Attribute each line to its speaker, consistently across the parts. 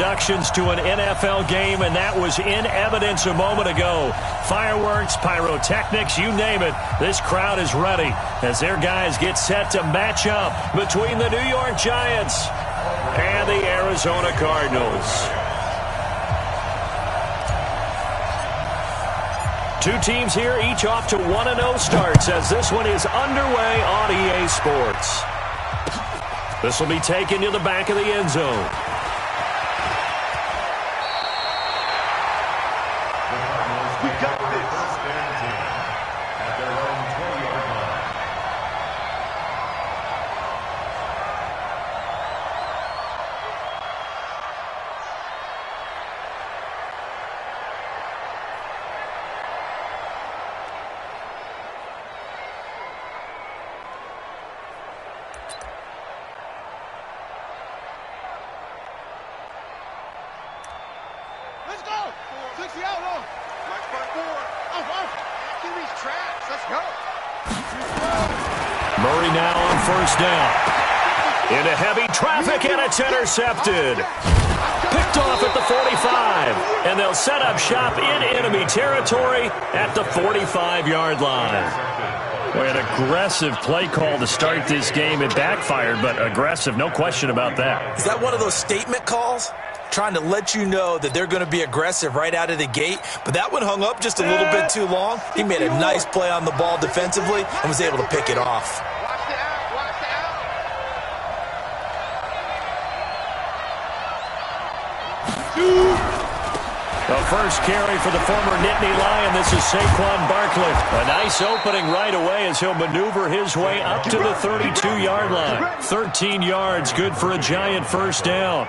Speaker 1: introductions to an NFL game, and that was in evidence a moment ago. Fireworks, pyrotechnics, you name it. This crowd is ready as their guys get set to match up between the New York Giants and the Arizona Cardinals. Two teams here, each off to 1-0 starts as this one is underway on EA Sports. This will be taken to the back of the end zone.
Speaker 2: We got this. At their own 20-yard line.
Speaker 3: Let's go! 60 out low. Flex by 4. Get these tracks. Let's go.
Speaker 1: Murray now on first down. Into heavy traffic, and it's intercepted. Picked off at the 45. And they'll set up shop in enemy territory at the 45-yard line. Boy, an aggressive play call to start this game. It backfired, but aggressive, no question about that.
Speaker 4: Is that one of those statement calls? Trying to let you know that they're going to be aggressive right out of the gate, but that one hung up just a little bit too long. He made a nice play on the ball defensively and was able to pick it off.
Speaker 3: Watch the out. Watch the out.
Speaker 1: The first carry for the former Nittany Lion. This is Saquon Barkley. A nice opening right away as he'll maneuver his way up to the 32-yard line. 13 yards, good for a Giant first down.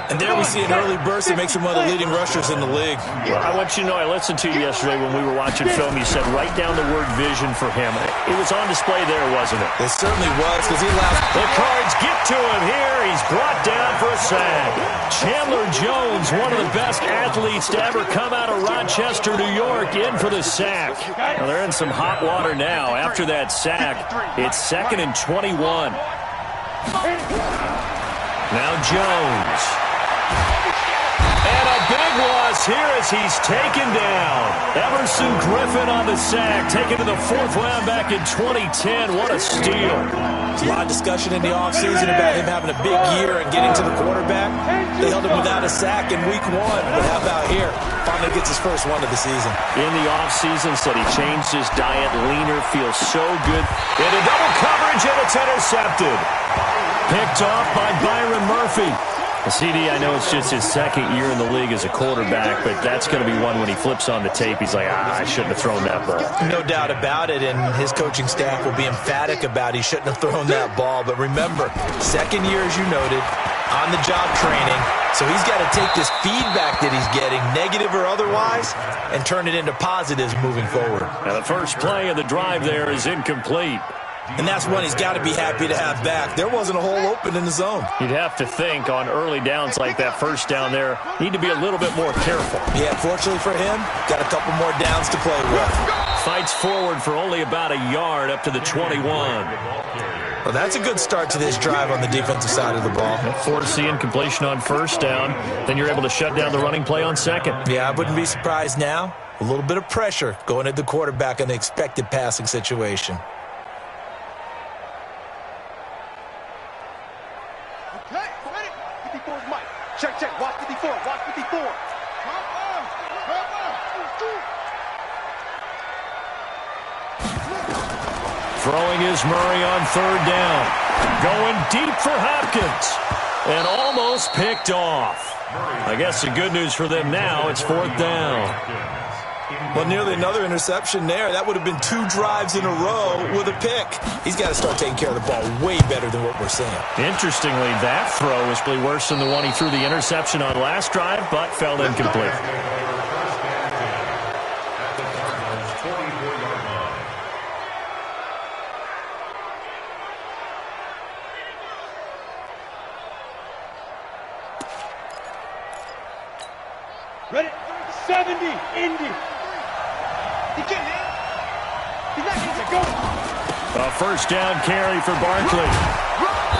Speaker 4: And there we see an early burst that makes him one of the leading rushers in the league.
Speaker 1: Well, I want you to know, I listened to you yesterday when we were watching film. You said write down the word vision for him. It was on display there, wasn't it?
Speaker 4: It certainly was, because he allowed...
Speaker 1: The Cards get to him here. He's brought down for a sack. Chandler Jones, one of the best athletes to ever come out of Rochester, New York, in for the sack. Well, they're in some hot water now. After that sack, it's 2nd and 21. Now Jones. And a big loss here as he's taken down. Emerson Griffin on the sack, taken to the 4th round back in 2010. What a steal.
Speaker 4: A lot of discussion in the offseason about him having a big year and getting to the quarterback. They held him without a sack in week 1, but how about here? Finally gets his first one of the season.
Speaker 1: In the offseason, said he changed his diet, leaner, feels so good. Into double coverage, and it's intercepted. Picked off by Byron Murphy. The CD, I know it's just his 2nd year in the league as a quarterback, but that's going to be one when he flips on the tape. He's like, I shouldn't have thrown that ball.
Speaker 4: No doubt about it, and his coaching staff will be emphatic about he shouldn't have thrown that ball. But remember, 2nd year, as you noted, on-the-job training. So he's got to take this feedback that he's getting, negative or otherwise, and turn it into positives moving forward.
Speaker 1: Now the first play of the drive there is incomplete.
Speaker 4: And that's one he's got to be happy to have back. There wasn't a hole open in the zone.
Speaker 1: You'd have to think on early downs like that first down there, need to be a little bit more careful.
Speaker 4: Yeah, fortunately for him, got a couple more downs to play with.
Speaker 1: Fights forward for only about a yard up to the 21.
Speaker 4: Well, that's a good start to this drive on the defensive side of the ball.
Speaker 1: Forcing incompletion on first down, then you're able to shut down the running play on second.
Speaker 4: Yeah, I wouldn't be surprised now. A little bit of pressure going at the quarterback in the expected passing situation.
Speaker 3: Okay, ready? 54's Mike. Check, check. Watch 54. Watch 54.
Speaker 1: Throwing is Murray on 3rd down. Going deep for Hopkins. And almost picked off. I guess the good news for them now, it's 4th down.
Speaker 4: Well, nearly another interception there. That would have been 2 drives in a row with a pick. He's got to start taking care of the ball way better than what we're seeing.
Speaker 1: Interestingly, that throw was really worse than the one he threw the interception on last drive, but fell incomplete.
Speaker 3: Ready? 70. Indy. He can't hit. He's not going to go.
Speaker 1: A first down carry for Barkley.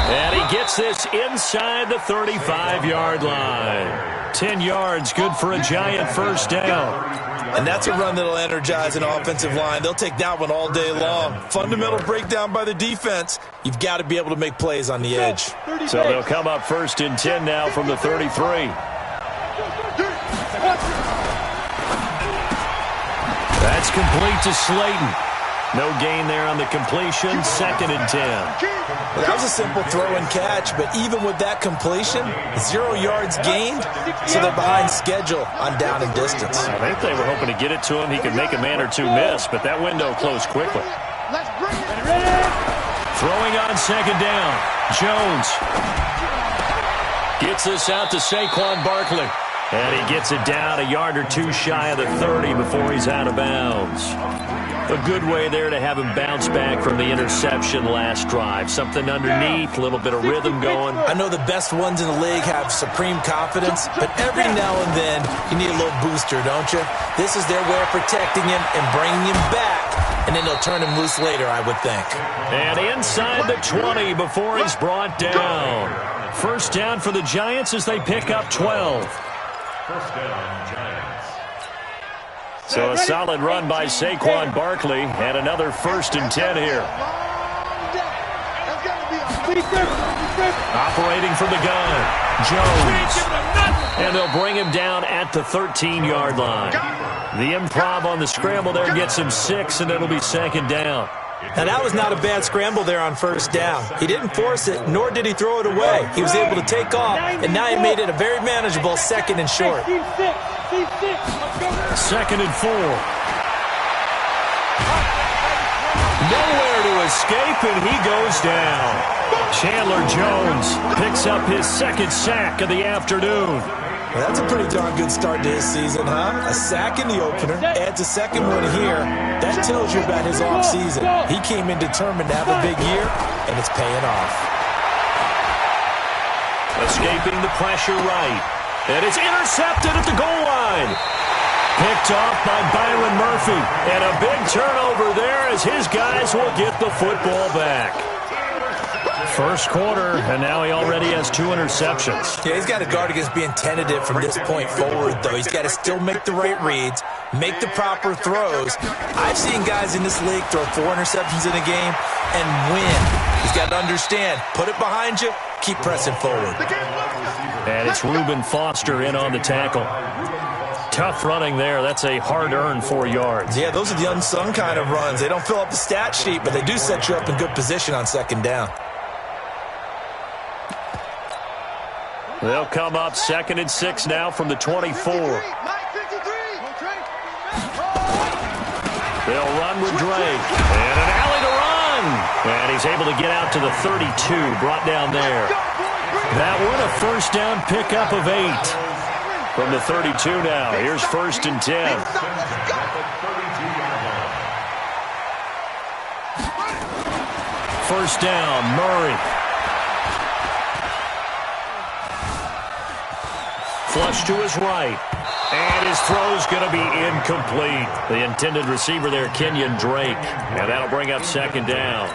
Speaker 1: And he gets this inside the 35-yard line. 10 yards, good for a Giant first down.
Speaker 4: And that's a run that'll energize an offensive line. They'll take that one all day long. Fundamental breakdown by the defense. You've got to be able to make plays on the edge.
Speaker 1: So they'll come up 1st and 10 now from the 33. That's complete to Slayton. No gain there on the completion. 2nd and 10.
Speaker 4: Well, that was a simple throw and catch, but even with that completion, 0 yards gained, so they're behind schedule on down and distance.
Speaker 1: I think they were hoping to get it to him. He could make a man or two miss, but that window closed quickly. Throwing on 2nd down. Jones gets this out to Saquon Barkley. And he gets it down a yard or two shy of the 30 before he's out of bounds. A good way there to have him bounce back from the interception last drive. Something underneath, a little bit of rhythm going.
Speaker 4: I know the best ones in the league have supreme confidence, but every now and then you need a little booster, don't you? This is their way of protecting him and bringing him back, and then they'll turn him loose later, I would think.
Speaker 1: And inside the 20 before he's brought down. First down for the Giants as they pick up 12.
Speaker 2: First down, Giants.
Speaker 1: So a solid run by Saquon Barkley, and another 1st and 10 here. Operating from the gun, Jones. And they'll bring him down at the 13-yard line. The improv on the scramble there gets him 6, and it'll be 2nd down.
Speaker 4: Now, that was not a bad scramble there on 1st down. He didn't force it, nor did he throw it away. He was able to take off, and now he made it a very manageable 2nd and short.
Speaker 1: 2nd and 4. Nowhere to escape, and he goes down. Chandler Jones picks up his 2nd sack of the afternoon.
Speaker 4: Well, that's a pretty darn good start to his season, huh? A sack in the opener, adds a 2nd one here. That tells you about his offseason. He came in determined to have a big year, and it's paying off.
Speaker 1: Escaping the pressure right. And it's intercepted at the goal line. Picked off by Byron Murphy. And a big turnover there as his guys will get the football back. First quarter, and now he already has 2 interceptions.
Speaker 4: Yeah, he's got to guard against being tentative from this point forward, though. He's got to still make the right reads, make the proper throws. I've seen guys in this league throw 4 interceptions in a game and win. He's got to understand, put it behind you, keep pressing forward.
Speaker 1: And it's Reuben Foster in on the tackle. Tough running there. That's a hard-earned 4 yards.
Speaker 4: Yeah, those are the unsung kind of runs. They don't fill up the stat sheet, but they do set you up in good position on 2nd down.
Speaker 1: They'll come up 2nd and 6 now from the 24. They'll run with Drake. And an alley to run. And he's able to get out to the 32, brought down there. That one a first down pickup of 8. From the 32 now. Here's 1st and 10. First down, Murray. Flush to his right. And his throw's going to be incomplete. The intended receiver there, Kenyon Drake. And that'll bring up 2nd down.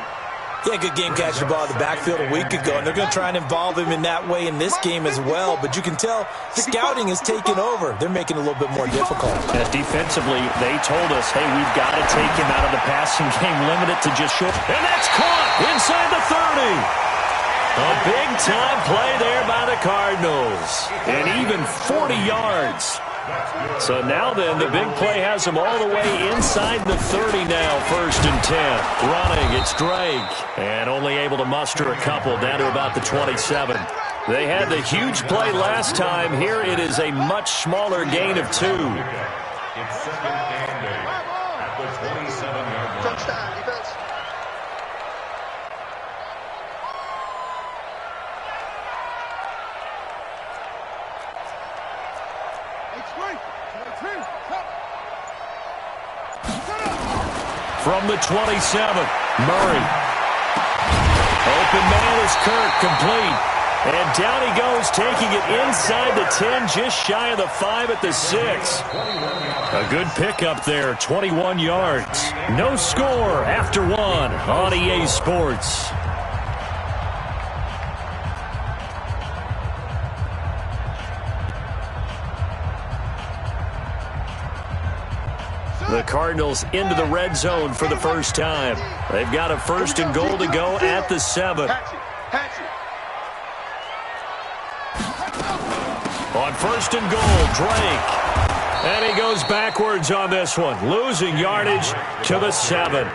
Speaker 4: Yeah, good game catching the ball in the backfield a week ago, and they're going to try and involve him in that way in this game as well. But you can tell scouting has taken over. They're making it a little bit more difficult.
Speaker 1: Defensively, they told us, hey, we've got to take him out of the passing game, limit it to just short. And that's caught inside the 30. A big-time play there by the Cardinals. And even 40 yards. So now then, the big play has them all the way inside the 30 now, 1st and 10. Running, it's Drake. And only able to muster a couple down to about the 27. They had the huge play last time. Here it is a much smaller gain of 2.
Speaker 2: It's 2nd and 8 at the 27-yard line.
Speaker 3: Touchdown, defense.
Speaker 1: From the 27, Murray. Open man is Kirk, complete. And down he goes, taking it inside the 10, just shy of the 5 at the 6. A good pickup there, 21 yards. No score after 1 on EA Sports. The Cardinals into the red zone for the first time. They've got a 1st and goal to go at the 7. On 1st and goal, Drake. And he goes backwards on this one, losing yardage to the 7.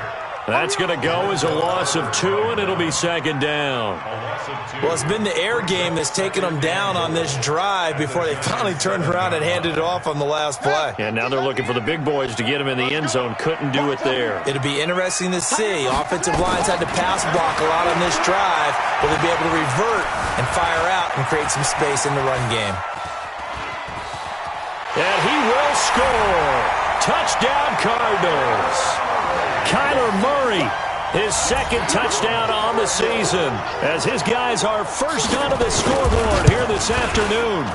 Speaker 1: That's going to go as a loss of 2, and it'll be 2nd down.
Speaker 4: Well, it's been the air game that's taken them down on this drive before they finally turned around and handed it off on the last play.
Speaker 1: And now they're looking for the big boys to get him in the end zone. Couldn't do it there.
Speaker 4: It'll be interesting to see. Offensive lines had to pass block a lot on this drive. Will they be able to revert and fire out and create some space in the run game?
Speaker 1: And he will score. Touchdown, Cardinals. Kyler Murray, his 2nd touchdown on the season, as his guys are first onto the scoreboard here this afternoon.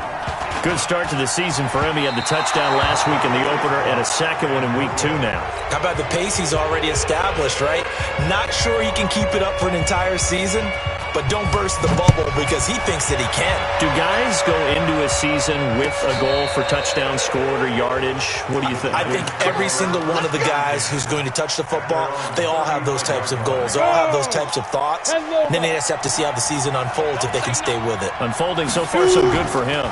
Speaker 1: Good start to the season for him. He had the touchdown last week in the opener and a 2nd one in week 2 now.
Speaker 4: How about the pace he's already established, right? Not sure he can keep it up for an entire season, but don't burst the bubble because he thinks that he can.
Speaker 1: Do guys go into a season with a goal for touchdown scored or yardage? What do you think?
Speaker 4: I think every single one of the guys who's going to touch the football, they all have those types of goals. They all have those types of thoughts. And then they just have to see how the season unfolds if they can stay with it.
Speaker 1: Unfolding so far so good for him.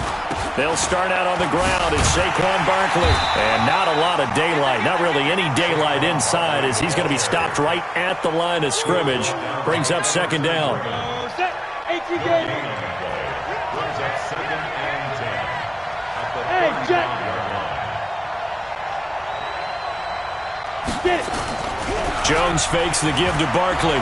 Speaker 1: They'll start out on the ground as Saquon Barkley. And not a lot of daylight, not really any daylight inside, as he's going to be stopped right at the line of scrimmage. Brings up 2nd down.
Speaker 3: Hey, Jack. Get it.
Speaker 1: Jones fakes the give to Barkley.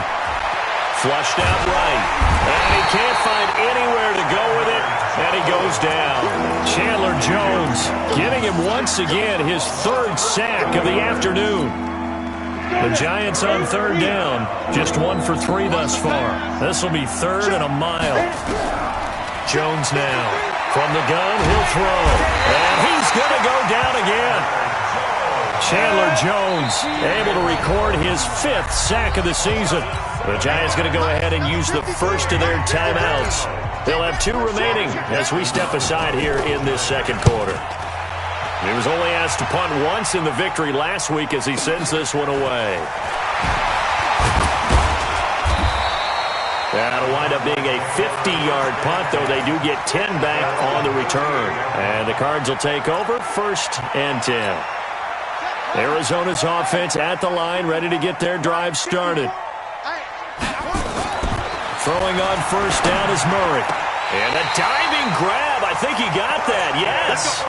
Speaker 1: Flushed out right. And he can't find anywhere to go with it. And he goes down. Chandler Jones getting him once again his 3rd sack of the afternoon. The Giants on 3rd down. Just 1 for 3 thus far. This will be 3rd and a mile. Jones now. From the gun, he'll throw. And he's going to go down again. Chandler Jones able to record his 5th sack of the season. The Giants going to go ahead and use the first of their timeouts. They'll have 2 remaining as we step aside here in this 2nd quarter. He was only asked to punt once in the victory last week as he sends this one away. That'll wind up being a 50-yard punt, though they do get 10 back on the return. And the Cards will take over 1st and 10. Arizona's offense at the line, ready to get their drive started. Throwing on 1st down is Murray. And a diving grab. I think he got that. Yes.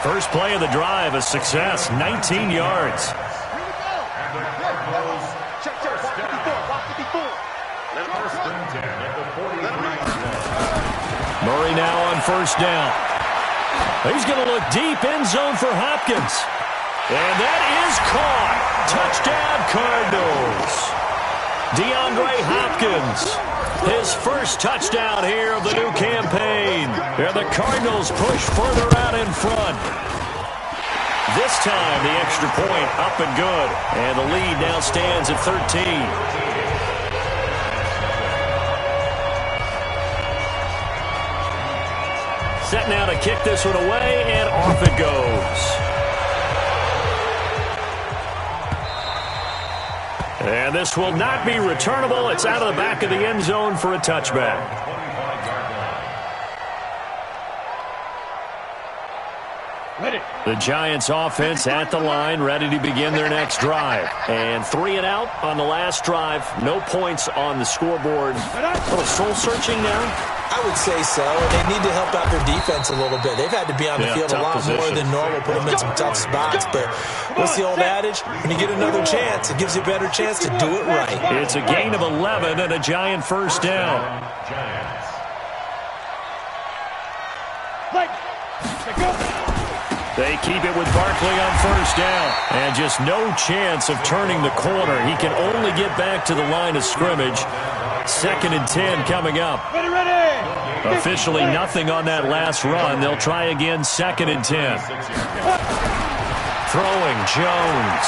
Speaker 1: First play of the drive, a success, 19 yards. Murray now on 1st down. He's going to look deep, end zone for Hopkins. And that is caught. Touchdown, Cardinals. DeAndre Hopkins, his 1st touchdown here of the new campaign. And the Cardinals push further out in front. This time, the extra point up and good. And the lead now stands at 13. Set now to kick this one away, and off it goes. And this will not be returnable. It's out of the back of the end zone for a touchback. The Giants offense at the line, ready to begin their next drive. And 3 and out on the last drive. No points on the scoreboard. A little soul-searching now?
Speaker 4: I would say so. They need to help out their defense a little bit. They've had to be on the field a lot more than normal, put them in some tough spots. But what's the old adage? When you get another chance, it gives you a better chance to do it right.
Speaker 1: It's a gain of 11 and a Giant 1st down. They keep it with Barkley on 1st down. And just no chance of turning the corner. He can only get back to the line of scrimmage. 2nd and 10 coming up. Officially nothing on that last run. They'll try again 2nd and 10. Throwing Jones.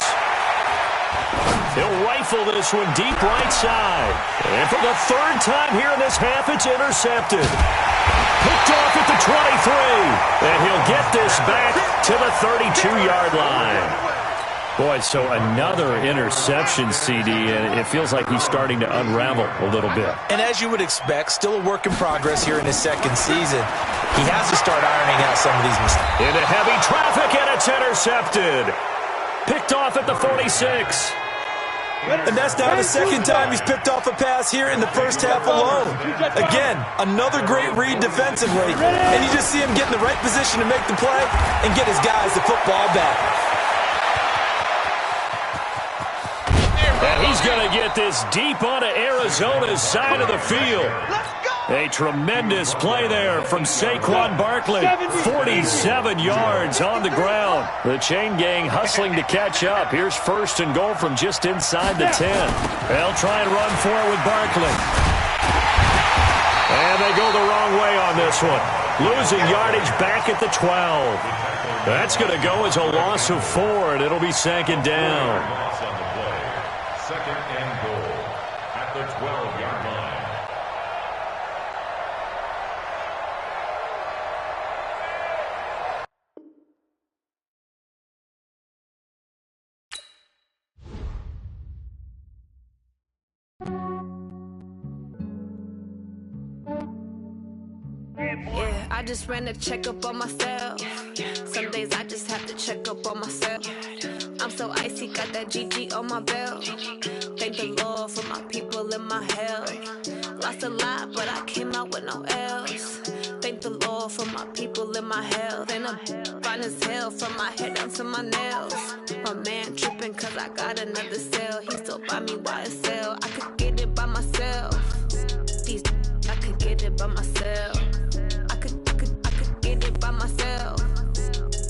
Speaker 1: He'll rifle this one deep right side. And for the 3rd time here in this half, it's intercepted. Picked off at the 23. And he'll get this back to the 32-yard line. Boy, so another interception, CD, and it feels like he's starting to unravel a little bit.
Speaker 4: And as you would expect, still a work in progress here in his second season. He has to start ironing out some of these mistakes.
Speaker 1: Into heavy traffic, and it's intercepted. Picked off at the 46.
Speaker 4: And that's now the second time he's picked off a pass here in the first half alone. Again, another great read defensively, and you just see him get in the right position to make the play and get his guys the football back.
Speaker 1: And he's going to get this deep onto Arizona's side of the field. A tremendous play there from Saquon Barkley. 47 yards on the ground. The chain gang hustling to catch up. Here's first and goal from just inside the 10. They'll try and run for it with Barkley. And they go the wrong way on this one. Losing yardage back at the 12. That's going to go as a loss of 4, and it'll be second down.
Speaker 2: Second and goal at the 12-yard line.
Speaker 5: Yeah, I just ran a checkup on myself. Some days I just have to check up on myself. I'm so icy, got that GG on my belt. Thank the Lord for my people and my health. Lost a lot, but I came out with no L's. Thank the Lord for my people and my health. And I'm fine as hell from my head down to my nails. My man tripping cause I got another cell. He still buy me YSL. I could get it by myself. These I could get it by myself. I could get it by myself.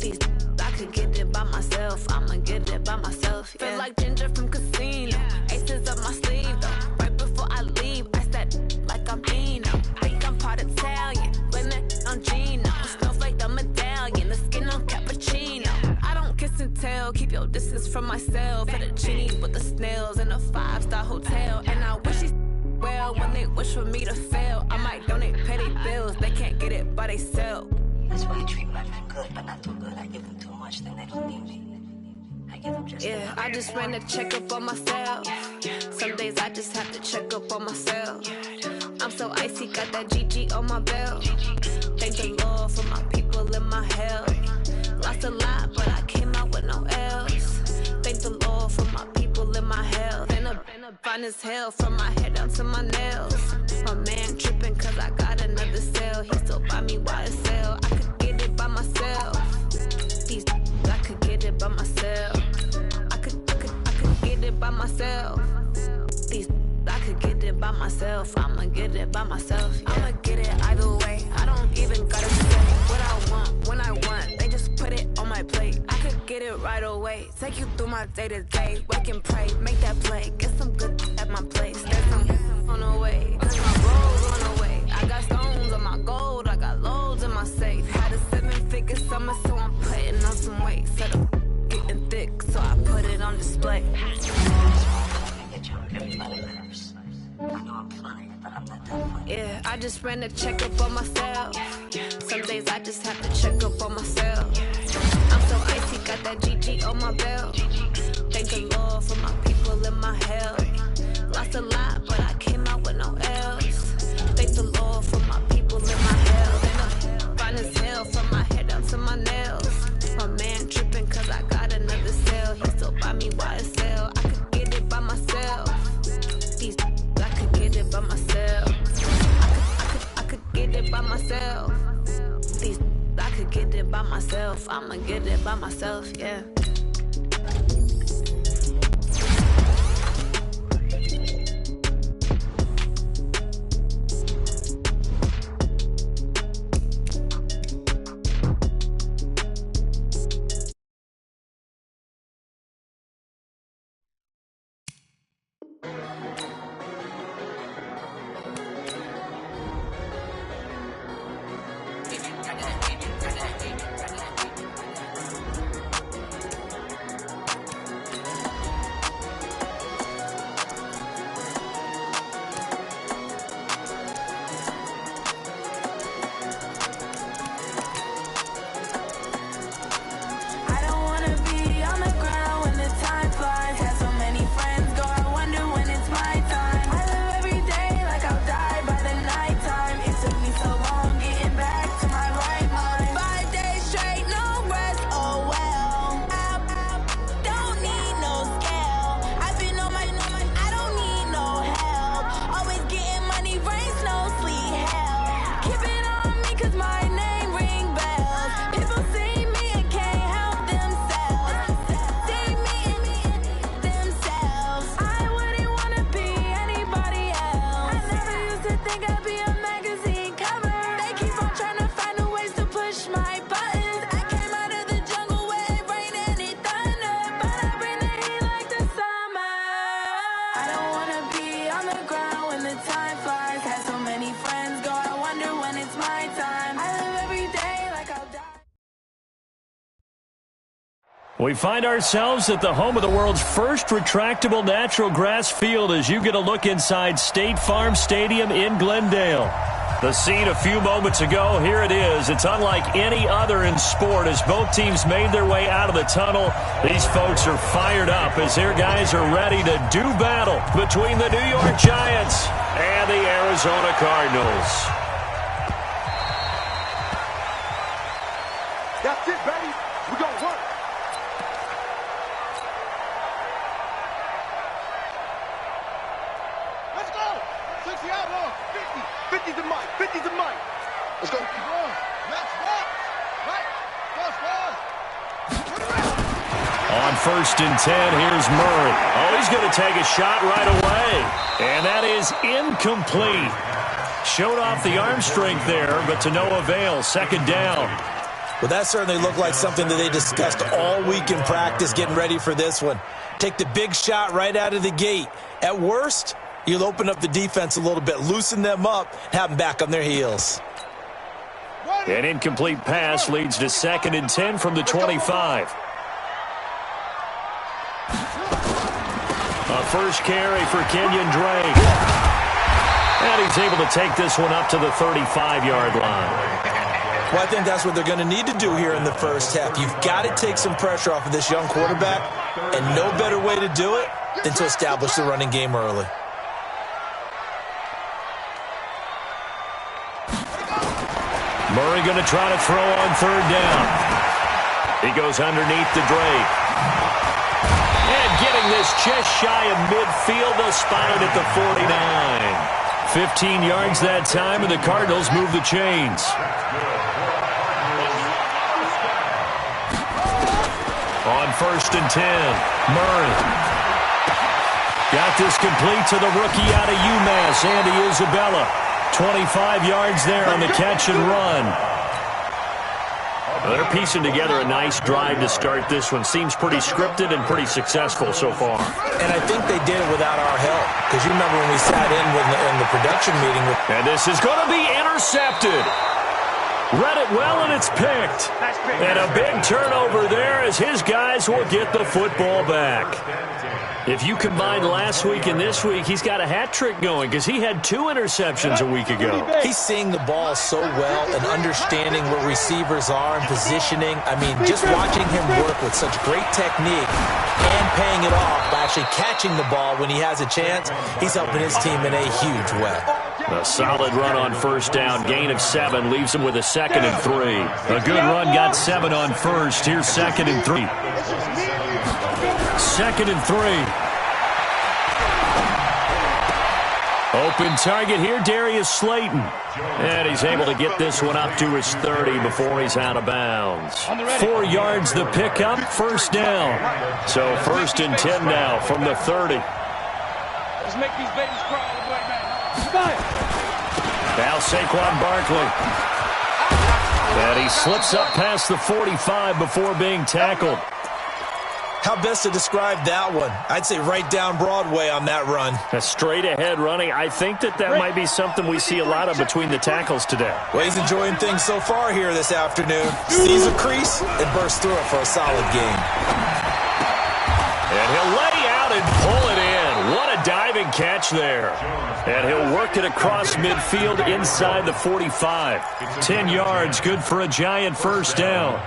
Speaker 5: These I could get it by myself. I'ma get it by myself. Yeah. Feel like Ginger from Casino. Aces up my sleeve though. Right before I leave, I said like I'm Dino. Think I'm part Italian. Blame it on Gino. Snowflake the medallion. The skin on cappuccino. I don't kiss and tell. Keep your distance from myself. At a genie with the snails in a 5-star hotel. And I wish he's well when they wish for me to fail. I might donate petty bills. They can't get it by themselves.
Speaker 6: That's why I treat my men good, but not too good. I give them too much, then they don't need me. I give them just
Speaker 5: yeah, I just ran a checkup on myself. Some days I just have to check up on myself. I'm so icy, got that GG on my belt. Thank the Lord for my people and my health. Lost a lot, but I came out with no L's. Thank the Lord for my people and my health. And I'm fine as hell from my head down to my nails. My man tripping cause I got another cell. He still buy me YSL. I could get it by myself. These I could get it by myself. I could get it by myself. These I could get it by myself. I'ma get it by myself. Yeah. I'ma get it either way. I don't even gotta say what I want when I want. They just put it on my plate. I could get it right away. Take you through my day to day. Wake and pray, make that play. Get some good at my place. There's some on the way. Cause my rolls on the way. I got stones on my gold. I got loads in my safe. Had a 7-figure summer, so I'm putting on some weight. Set up getting thick, so I put it on display. Yeah, I just ran a checkup on myself. Some days I just have to check up on myself. I'm so icy, got that GG on my belt. Thank the Lord for my people and my health. Lost a lot, but I came out with no L's. Thank the Lord for my people and my health. And I'm fine as hell from my head down to my nails. My man tripping cause I got another cell. He still buy me YSL. I could get it by myself. These I could get it by myself. I could get it by myself. These I could get it by myself. I'ma get it by myself, yeah. my buttons. I came out of the jungle where it rained and it thunder, but I bring the heat like the summer. I don't wanna be on the ground when the time flies. Had so many friends go, I wonder when it's my time. I live every day like I'll die.
Speaker 1: We find ourselves at the home of the world's first retractable natural grass field as you get a look inside State Farm Stadium in Glendale. The scene a few moments ago, here it is. It's unlike any other in sport as both teams made their way out of the tunnel. These folks are fired up as their guys are ready to do battle between the New York Giants and the Arizona Cardinals.
Speaker 3: That's it, baby. We're going to work. Let's go. 60 out long. 50. 50's the mic. 50's the mic. Let's go. Let's walk. Right. Cross ball.
Speaker 1: On 1st and 10, here's Murray. Oh, he's going to take a shot right away. And that is incomplete. Showed off the arm strength there, but to no avail. 2nd down.
Speaker 4: Well, that certainly looked like something that they discussed all week in practice getting ready for this one. Take the big shot right out of the gate. At worst, you'll open up the defense a little bit, loosen them up, have them back on their heels.
Speaker 1: An incomplete pass leads to 2nd and 10 from the 25. A first carry for Kenyon Drake. And he's able to take this one up to the 35-yard line.
Speaker 4: Well, I think that's what they're going to need to do here in the first half. You've got to take some pressure off of this young quarterback, and no better way to do it than to establish the running game early.
Speaker 1: Murray going to try to throw on 3rd down. He goes underneath to Drake. And getting this just shy of midfield, they'll spot it at the 49. 15 yards that time, and the Cardinals move the chains. On 1st and 10, Murray. Got this complete to the rookie out of UMass, Andy Isabella. 25 yards there on the catch and run. Well, they're piecing together a nice drive to start this one. Seems pretty scripted and pretty successful so far.
Speaker 4: And I think they did it without our help. Because you remember when we sat in the production meeting.
Speaker 1: And this is going to be intercepted. Read it well, and it's picked. And a big turnover there as his guys will get the football back. If you combine last week and this week, he's got a hat trick going because he had 2 interceptions a week ago.
Speaker 4: He's seeing the ball so well and understanding where receivers are and positioning. I mean, just watching him work with such great technique and paying it off by actually catching the ball when he has a chance, he's helping his team in a huge way.
Speaker 1: A solid run on 1st down. Gain of 7 leaves him with a 2nd and 3. A good run got 7 on 1st. Here's 2nd and 3. 2nd and 3. Open target here, Darius Slayton. And he's able to get this one up to his 30 before he's out of bounds. 4 yards the pickup, 1st down. So 1st and 10 now from the 30.
Speaker 3: Let's make these babies cry.
Speaker 1: Now Saquon Barkley. And he slips up past the 45 before being tackled.
Speaker 4: How best to describe that one? I'd say right down Broadway on that run.
Speaker 1: A straight ahead running. I think that might be something we see a lot of between the tackles today.
Speaker 4: Well, he's enjoying things so far here this afternoon. Sees a crease and bursts through it for a solid game.
Speaker 1: And he'll lay out and pull it in. What a diving catch there. And he'll work it across midfield inside the 45. 10 yards, good for a Giant 1st down.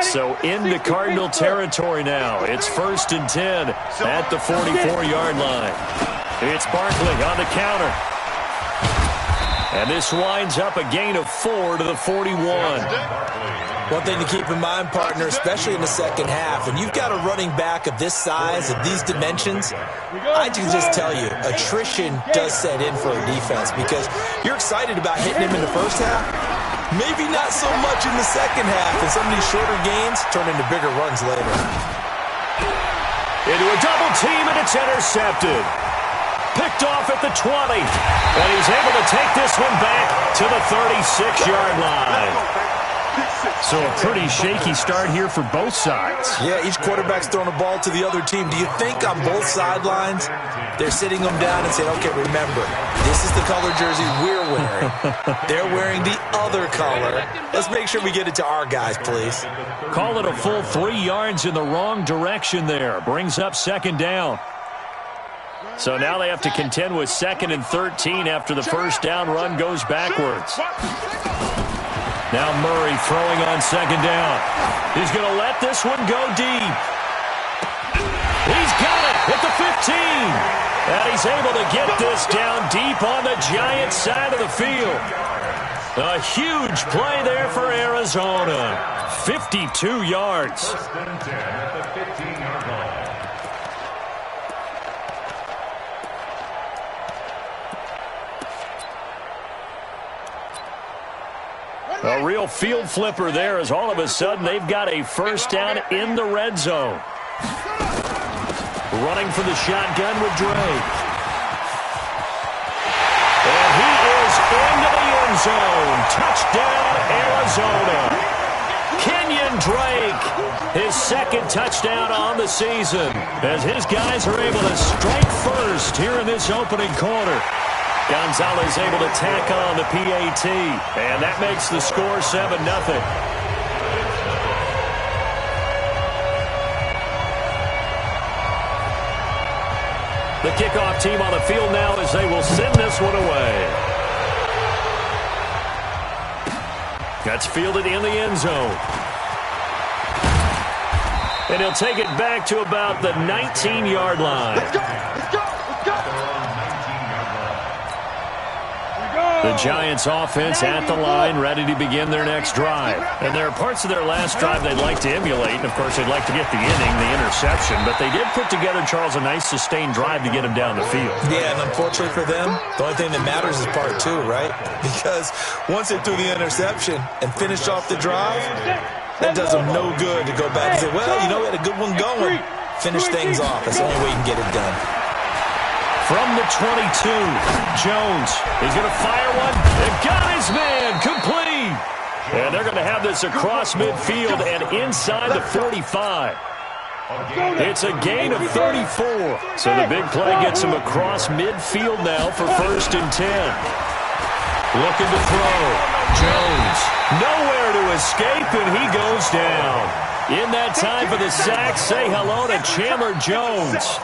Speaker 1: So into Cardinal territory now. It's 1st and 10 at the 44-yard line. It's Barkley on the counter. And this winds up a gain of 4 to the 41.
Speaker 4: One thing to keep in mind, partner, especially in the second half, when you've got a running back of this size, of these dimensions, I can just tell you, attrition does set in for a defense because you're excited about hitting him in the first half. Maybe not so much in the second half, and some of these shorter gains turn into bigger runs later.
Speaker 1: Into a double team, and it's intercepted. Picked off at the 20. And he's able to take this one back to the 36-yard line. So a pretty shaky start here for both sides.
Speaker 4: Yeah, each quarterback's throwing a ball to the other team. Do you think on both sidelines they're sitting them down and saying, okay, remember, this is the color jersey we're wearing. They're wearing the other color. Let's make sure we get it to our guys, please.
Speaker 1: Call it a full 3 yards in the wrong direction there. Brings up second down. So now they have to contend with 2nd and 13 after the first down run goes backwards. Now Murray throwing on second down. He's going to let this one go deep. He's got it at the 15. And he's able to get this down deep on the Giants side of the field. A huge play there for Arizona. 52 yards.
Speaker 2: First and 10 at the 15-yard line.
Speaker 1: A real field flipper there as all of a sudden they've got a first down in the red zone. Running for the shotgun with Drake. And he is into the end zone. Touchdown, Arizona. Kenyon Drake, his 2nd touchdown on the season, as his guys are able to strike first here in this opening quarter. Gonzalez able to tack on the PAT, and that makes the score 7-0. The kickoff team on the field now as they will send this one away. That's fielded in the end zone. And he'll take it back to about the 19-yard line.
Speaker 3: Let's go! Let's go! Let's go!
Speaker 1: The Giants offense at the line, ready to begin their next drive. And there are parts of their last drive they'd like to emulate. And, of course, they'd like to get the inning, the interception. But they did put together, Charles, a nice sustained drive to get him down the field.
Speaker 4: Yeah, and unfortunately for them, the only thing that matters is part 2, right? Because once they threw the interception and finished off the drive, that does them no good to go back and say, well, you know, we had a good one going. Finish things off. That's the only way you can get it done.
Speaker 1: From the 22, Jones is going to fire one. And got his man complete. And they're going to have this across midfield and inside the 45. It's a gain of 34. So the big play gets him across midfield now for 1st and 10. Looking to throw. Jones nowhere to escape, and he goes down. In that time for the sack, say hello to Chandler Jones.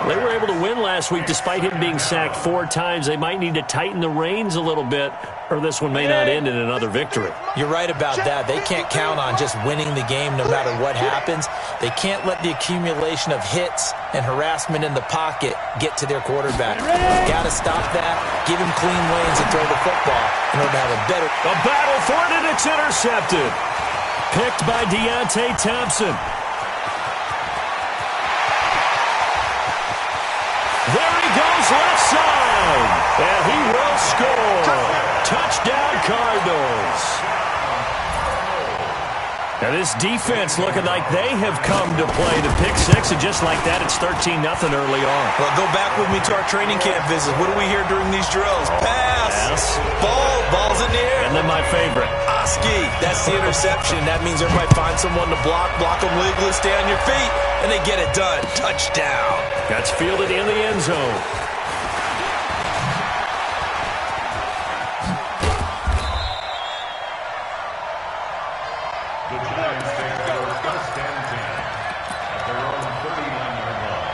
Speaker 1: They were able to win last week despite him being sacked 4 times. They might need to tighten the reins a little bit, or this one may not end in another victory.
Speaker 4: You're right about that. They can't count on just winning the game no matter what happens. They can't let the accumulation of hits and harassment in the pocket get to their quarterback. Got to stop that, give him clean lanes and throw the football in order to have a better...
Speaker 1: A battle for it, and it's intercepted. Picked by Deontay Thompson. There he goes left side. And he will score. Touchdown Cardinals. Now this defense looking like they have come to play the pick 6, and just like that, it's 13-0 early on.
Speaker 4: Well, go back with me to our training camp visit. What do we hear during these drills? Pass. Ball's in the air.
Speaker 1: And then my favorite.
Speaker 4: Oski, that's the interception. That means everybody find someone to block them legally, stay on your feet, and they get it done. Touchdown.
Speaker 1: That's fielded in the end zone.
Speaker 2: The Giants take over 1st and 10 at their own 39-yard line.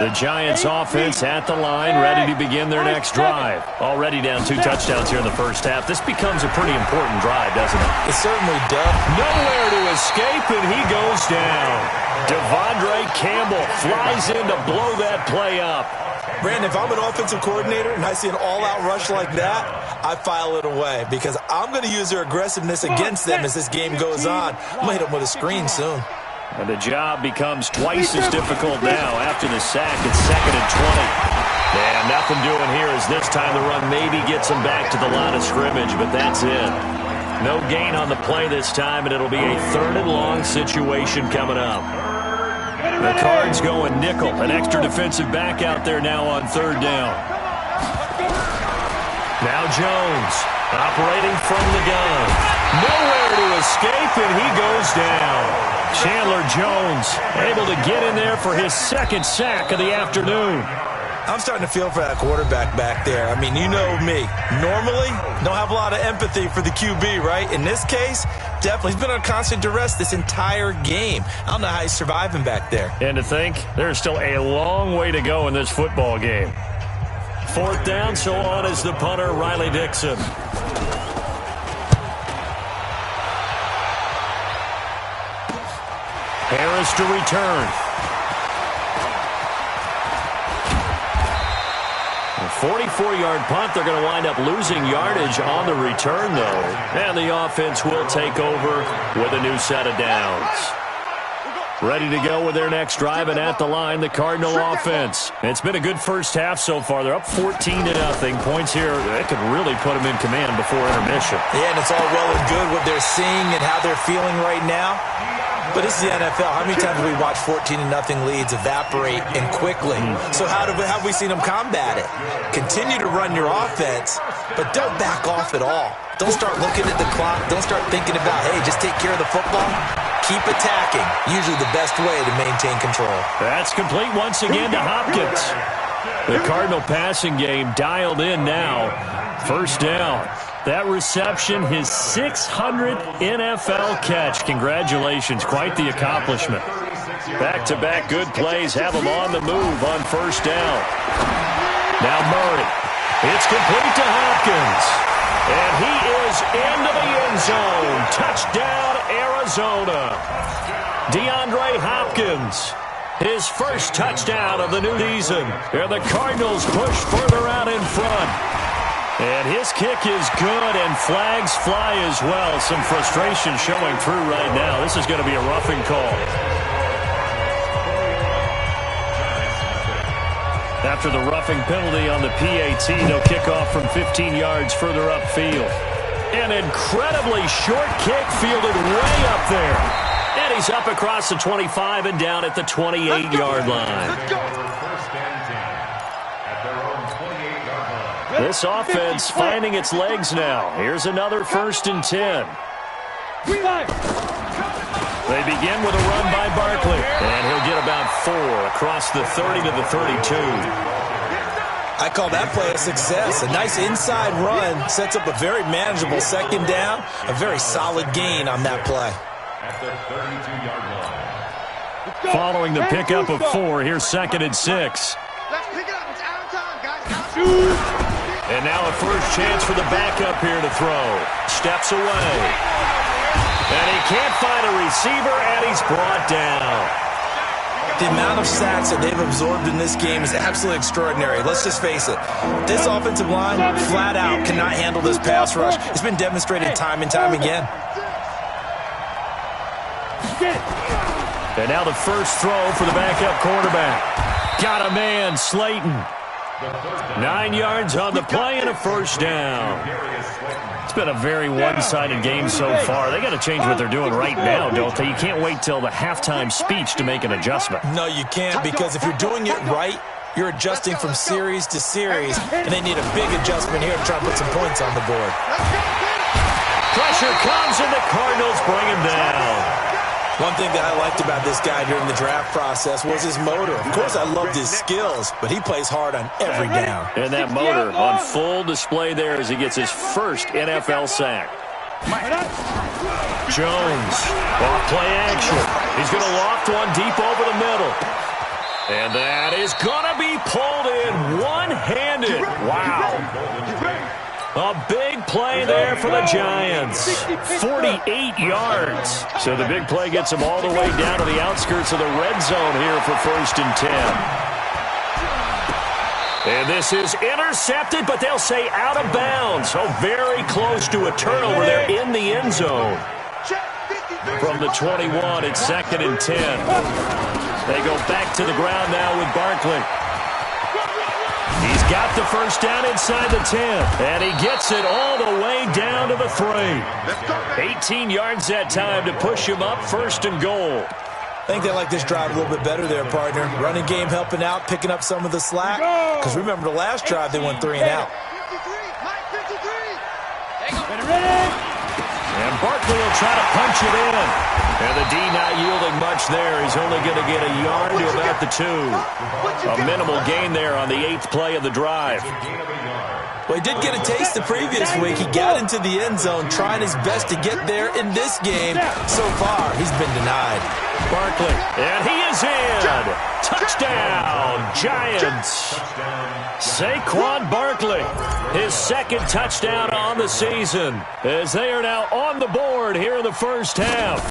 Speaker 1: The Giants offense at the line, ready to begin their next drive. Already down 2 touchdowns here in the first half. This becomes a pretty important drive, doesn't it?
Speaker 4: It certainly does.
Speaker 1: Nowhere to escape, and he goes down. Devondre Campbell flies in to blow that play up.
Speaker 4: Brandon, if I'm an offensive coordinator and I see an all-out rush like that, I file it away because I'm going to use their aggressiveness against them as this game goes on. I'm going to hit them with a screen soon.
Speaker 1: And the job becomes twice as difficult now after the sack. It's 2nd and 20. And nothing doing here as this time the run maybe gets them back to the line of scrimmage, but that's it. No gain on the play this time, and it'll be a 3rd and long situation coming up. The Cards going nickel, an extra defensive back out there now on 3rd down. Now Jones Operating from the gun. Nowhere to escape, and he goes down. Chandler Jones able to get in there for his second sack of the afternoon.
Speaker 4: I'm starting to feel for that quarterback back there. I mean, you know me. Normally, don't have a lot of empathy for the QB, right? In this case, definitely. He's been on constant duress this entire game. I don't know how he's surviving back there.
Speaker 1: And to think, there's still a long way to go in this football game. Fourth down, so on is the punter, Riley Dixon. Harris to return. A 44-yard punt. They're going to wind up losing yardage on the return, though. And the offense will take over with a new set of downs. Ready to go with their next drive, and at the line, the Cardinal offense. It's been a good first half so far. They're up 14-0. Points here, they could really put them in command before intermission.
Speaker 4: Yeah, and it's all well and good what they're seeing and how they're feeling right now. But this is the NFL. How many times have we watched 14-0 leads evaporate and quickly? So how have we seen them combat it? Continue to run your offense, but don't back off at all. Don't start looking at the clock. Don't start thinking about, hey, just take care of the football. Keep attacking. Usually the best way to maintain control.
Speaker 1: That's complete once again to Hopkins. The Cardinal passing game dialed in now. First down. That reception, his 600th NFL catch. Congratulations. Quite the accomplishment. Back-to-back good plays have him on the move on first down. Now Murray. It's complete to Hopkins. And he is into the end zone. Touchdown, Arizona. DeAndre Hopkins. His first touchdown of the new season. And the Cardinals push further out in front. And his kick is good, and flags fly as well. Some frustration showing through right now. This is going to be a roughing call. After the roughing penalty on the PAT, they'll kick off from 15 yards further upfield. An incredibly short kick fielded way up there. And he's up across the 25 and down at the 28-yard line. This offense finding its legs now. Here's another 1st and 10. They begin with a run by Barkley. And he'll get about 4 across the 30 to the 32.
Speaker 4: I call that play a success. A nice inside run sets up a very manageable second down. A very solid gain on that play.
Speaker 1: Following the pickup of 4, here's 2nd and 6.
Speaker 3: Let's pick it up. It's out of time, guys.
Speaker 1: And now a first chance for the backup here to throw. Steps away. And he can't find a receiver, and he's brought down.
Speaker 4: The amount of sacks that they've absorbed in this game is absolutely extraordinary. Let's just face it. This offensive line, flat out, cannot handle this pass rush. It's been demonstrated time and time again.
Speaker 1: And now the first throw for the backup quarterback. Got a man, Slayton. 9 yards on the play and a first down. It's been a very one-sided game so far. They got to change what they're doing right now, don't they? You can't wait till the halftime speech to make an adjustment.
Speaker 4: No, you can't, because if you're doing it right, you're adjusting from series to series, and they need a big adjustment here to try and put some points on the board.
Speaker 1: Pressure comes, and the Cardinals bring him down.
Speaker 4: One thing that I liked about this guy during the draft process was his motor. Of course, I loved his skills, but he plays hard on every down.
Speaker 1: And that motor on full display there as he gets his first NFL sack. Jones, off play action. He's going to loft one deep over the middle. And that is going to be pulled in one-handed. Wow. A big play there for the Giants. 48 yards. So the big play gets them all the way down to the outskirts of the red zone here for 1st and 10. And this is intercepted, but they'll say out of bounds. So very close to a turnover there in the end zone. From the 21, it's 2nd and 10. They go back to the ground now with Barkley. He's got the first down inside the 10, and he gets it all the way down to the 3. 18 yards that time to push him up 1st and goal.
Speaker 4: I think they like this drive a little bit better there, partner. Running game helping out, picking up some of the slack. Because remember the last drive, they went 3 and out.
Speaker 1: And Barkley will try to punch it in. And the D not yielding much there. He's only going to get a yard to about the 2. A minimal gain there on the 8th play of the drive.
Speaker 4: Well, he did get a taste the previous week. He got into the end zone trying his best to get there in this game. So far, he's been denied.
Speaker 1: Barkley, and he is in. Touchdown, Giants. Saquon Barkley, his 2nd touchdown on the season, as they are now on the board here in the first half.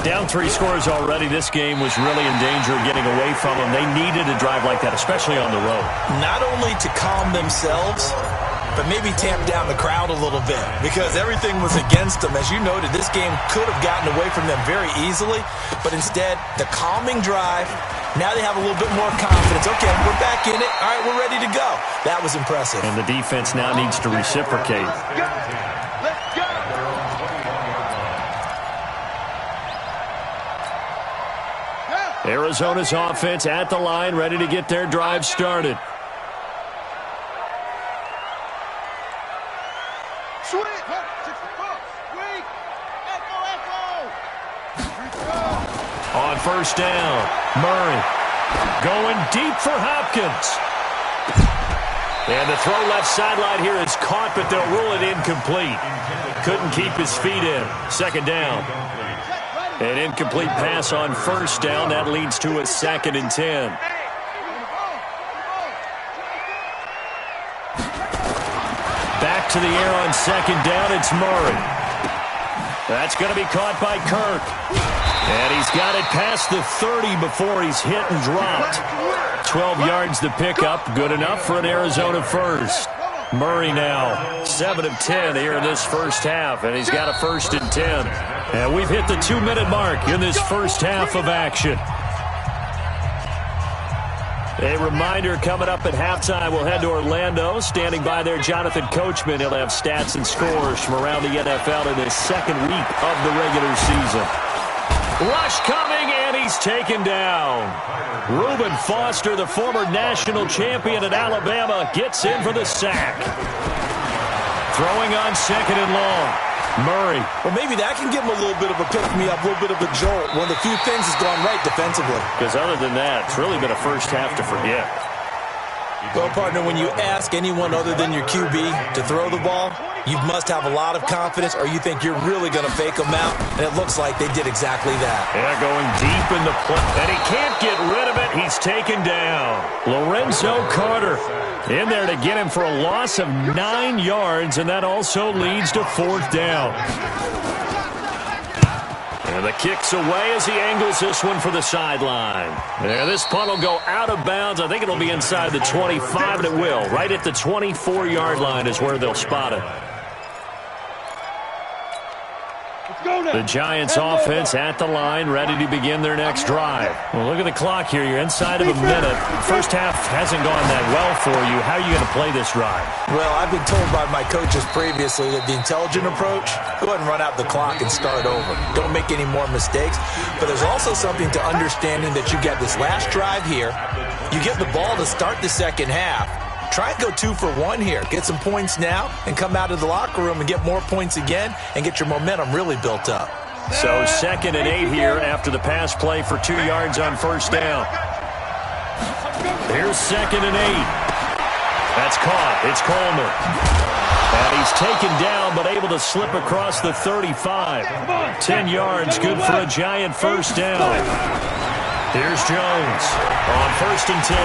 Speaker 1: Down 3 scores already. This game was really in danger of getting away from them. They needed a drive like that, especially on the road.
Speaker 4: Not only to calm themselves, but maybe tamp down the crowd a little bit, because everything was against them. As you noted, this game could have gotten away from them very easily, but instead, the calming drive, now they have a little bit more confidence. Okay, we're back in it. All right, we're ready to go. That was impressive.
Speaker 1: And the defense now needs to reciprocate. Arizona's offense at the line, ready to get their drive started. On first down, Murray going deep for Hopkins. And the throw left sideline here is caught, but they'll rule it incomplete. Couldn't keep his feet in. 2nd down. An incomplete pass on first down. That leads to a 2nd and 10. Back to the air on 2nd down. It's Murray. That's going to be caught by Kirk. And he's got it past the 30 before he's hit and dropped. 12 yards the pickup. Good enough for an Arizona first. Murray now 7 of 10 here in this first half, and he's got a 1st and 10. And we've hit the 2-minute mark in this first half of action. A reminder coming up at halftime, we'll head to Orlando. Standing by there, Jonathan Coachman. He'll have stats and scores from around the NFL in his 2nd week of the regular season. Rush coming, and he's taken down. Reuben Foster, the former national champion at Alabama, gets in for the sack. Throwing on 2nd and long. Murray.
Speaker 4: Well, maybe that can give him a little bit of a pick-me-up, a little bit of a jolt. One of the few things has gone right defensively.
Speaker 1: Because other than that, it's really been a first half to forget.
Speaker 4: Well, partner, when you ask anyone other than your QB to throw the ball, you must have a lot of confidence, or you think you're really going to fake them out, and it looks like they did exactly that.
Speaker 1: Yeah, going deep in the play, and he can't get rid of it. He's taken down. Lorenzo Carter in there to get him for a loss of 9 yards, and that also leads to 4th down. And the kick's away as he angles this one for the sideline. Yeah, this punt will go out of bounds. I think it'll be inside the 25, and it will. Right at the 24-yard line is where they'll spot it. The Giants offense at the line, ready to begin their next drive. Well, look at the clock here. You're inside of a minute. First half hasn't gone that well for you. How are you going to play this drive?
Speaker 4: Well, I've been told by my coaches previously that the intelligent approach, go ahead and run out the clock and start over. Don't make any more mistakes. But there's also something to understanding that you get this last drive here. You get the ball to start the second half. Try and go 2 for 1 here. Get some points now and come out of the locker room and get more points again and get your momentum really built up.
Speaker 1: So 2nd and 8 here after the pass play for 2 yards on first down. Here's 2nd and 8. That's caught. It's Coleman. And he's taken down but able to slip across the 35. 10 yards, good for a Giant first down. Here's Jones on 1st and 10.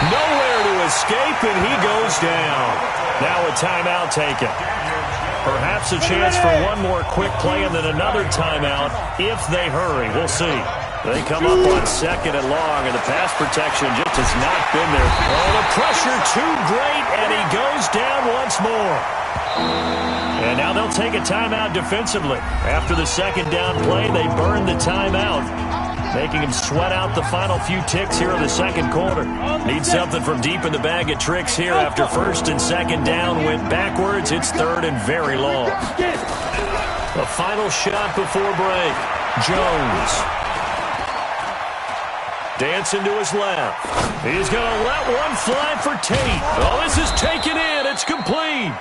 Speaker 1: Nowhere to escape, and he goes down. Now a timeout taken. Perhaps a chance for one more quick play and then another timeout if they hurry. We'll see. They come up on 2nd and long, and the pass protection just has not been there. Oh, the pressure too great, and he goes down once more. And now they'll take a timeout defensively. After the 2nd down play, they burn the timeout, making him sweat out the final few ticks here in the 2nd quarter. Need something from deep in the bag of tricks here after 1st and 2nd down went backwards. It's 3rd and very long. A final shot before break. Jones. Dancing to his left. He's going to let one fly for Tate. Oh, this is taken in. It's complete.